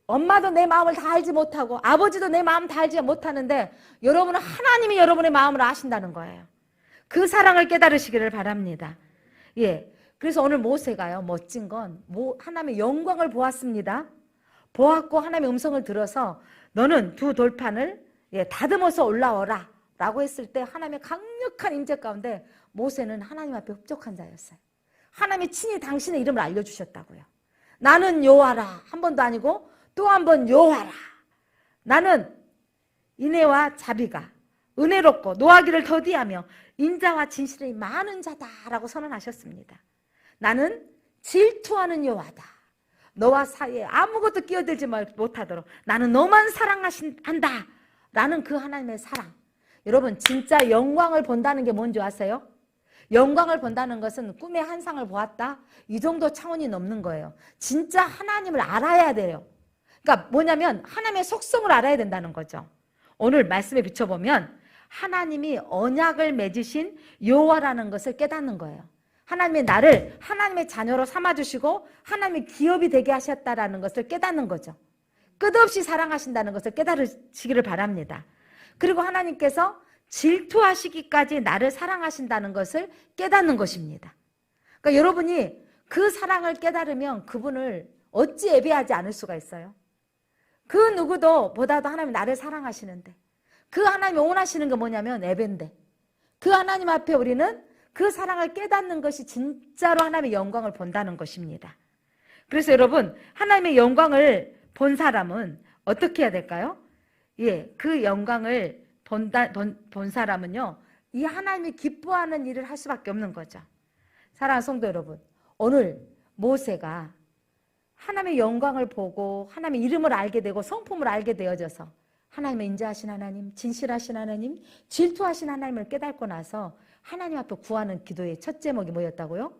엄마도 내 마음을 다 알지 못하고 아버지도 내 마음 다 알지 못하는데 여러분은 하나님이 여러분의 마음을 아신다는 거예요. 그 사랑을 깨달으시기를 바랍니다. 예. 그래서 오늘 모세가요, 멋진 건 하나님의 영광을 보았습니다. 보았고 하나님의 음성을 들어서 너는 두 돌판을 다듬어서 올라오라 라고 했을 때 하나님의 강력한 임재 가운데 모세는 하나님 앞에 흡족한 자였어요. 하나님이 친히 당신의 이름을 알려주셨다고요. 나는 여호와라 한 번도 아니고 또 한 번 여호와라. 나는 인애와 자비가 은혜롭고 노하기를 더디하며 인자와 진실이 많은 자다라고 선언하셨습니다. 나는 질투하는 여호와다. 너와 사이에 아무것도 끼어들지 못하도록 나는 너만 사랑한다 라는 그 하나님의 사랑. 여러분 진짜 영광을 본다는 게 뭔지 아세요? 영광을 본다는 것은 꿈의 한 상을 보았다. 이 정도 차원이 넘는 거예요. 진짜 하나님을 알아야 돼요. 그러니까 뭐냐면 하나님의 속성을 알아야 된다는 거죠. 오늘 말씀에 비춰보면 하나님이 언약을 맺으신 여호와라는 것을 깨닫는 거예요. 하나님의 나를 하나님의 자녀로 삼아주시고 하나님의 기업이 되게 하셨다라는 것을 깨닫는 거죠. 끝없이 사랑하신다는 것을 깨달으시기를 바랍니다. 그리고 하나님께서 질투하시기까지 나를 사랑하신다는 것을 깨닫는 것입니다. 그러니까 여러분이 그 사랑을 깨달으면 그분을 어찌 예배하지 않을 수가 있어요? 그 누구도 보다도 하나님 나를 사랑하시는데 그 하나님이 원하시는 게 뭐냐면 예배인데 그 하나님 앞에 우리는 그 사랑을 깨닫는 것이 진짜로 하나님의 영광을 본다는 것입니다. 그래서 여러분 하나님의 영광을 본 사람은 어떻게 해야 될까요? 예, 그 영광을 본 사람은요 이 하나님이 기뻐하는 일을 할 수밖에 없는 거죠. 사랑하는 성도 여러분, 오늘 모세가 하나님의 영광을 보고 하나님의 이름을 알게 되고 성품을 알게 되어져서 하나님의 인자하신 하나님, 진실하신 하나님, 질투하신 하나님을 깨닫고 나서 하나님 앞에 구하는 기도의 첫 제목이 뭐였다고요?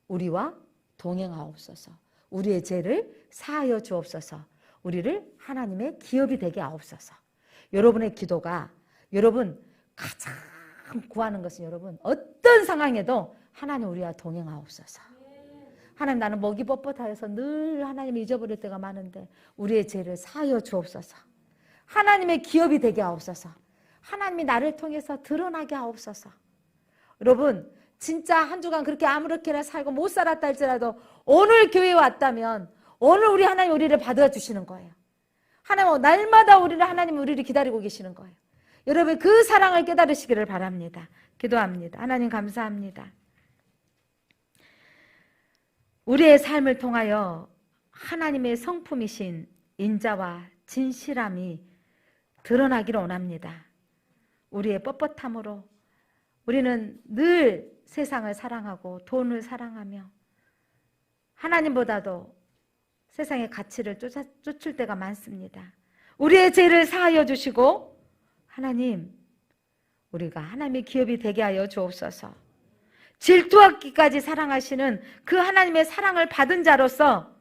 우리와 동행하옵소서, 우리의 죄를 사하여 주옵소서, 우리를 하나님의 기업이 되게 하옵소서. 여러분의 기도가 여러분 가장 구하는 것은 여러분 어떤 상황에도 하나님 우리와 동행하옵소서. 하나님 나는 목이 뻣뻣하여서 늘 하나님을 잊어버릴 때가 많은데 우리의 죄를 사하여 주옵소서. 하나님의 기업이 되게 하옵소서. 하나님이 나를 통해서 드러나게 하옵소서. 여러분 진짜 한 주간 그렇게 아무렇게나 살고 못 살았다 할지라도 오늘 교회에 왔다면 오늘 우리 하나님 우리를 받아주시는 거예요. 하나님 날마다 하나님 우리를 기다리고 계시는 거예요. 여러분 그 사랑을 깨달으시기를 바랍니다. 기도합니다. 하나님 감사합니다. 우리의 삶을 통하여 하나님의 성품이신 인자와 진실함이 드러나기를 원합니다. 우리의 뻣뻣함으로 우리는 늘 세상을 사랑하고 돈을 사랑하며 하나님보다도 세상의 가치를 쫓을 때가 많습니다. 우리의 죄를 사하여 주시고 하나님 우리가 하나님의 기업이 되게 하여 주옵소서. 질투하기까지 사랑하시는 그 하나님의 사랑을 받은 자로서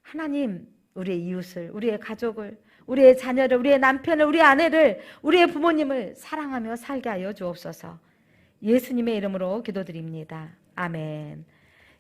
하나님 우리의 이웃을, 우리의 가족을, 우리의 자녀를, 우리의 남편을, 우리의 아내를, 우리의 부모님을 사랑하며 살게 하여 주옵소서. 예수님의 이름으로 기도드립니다. 아멘.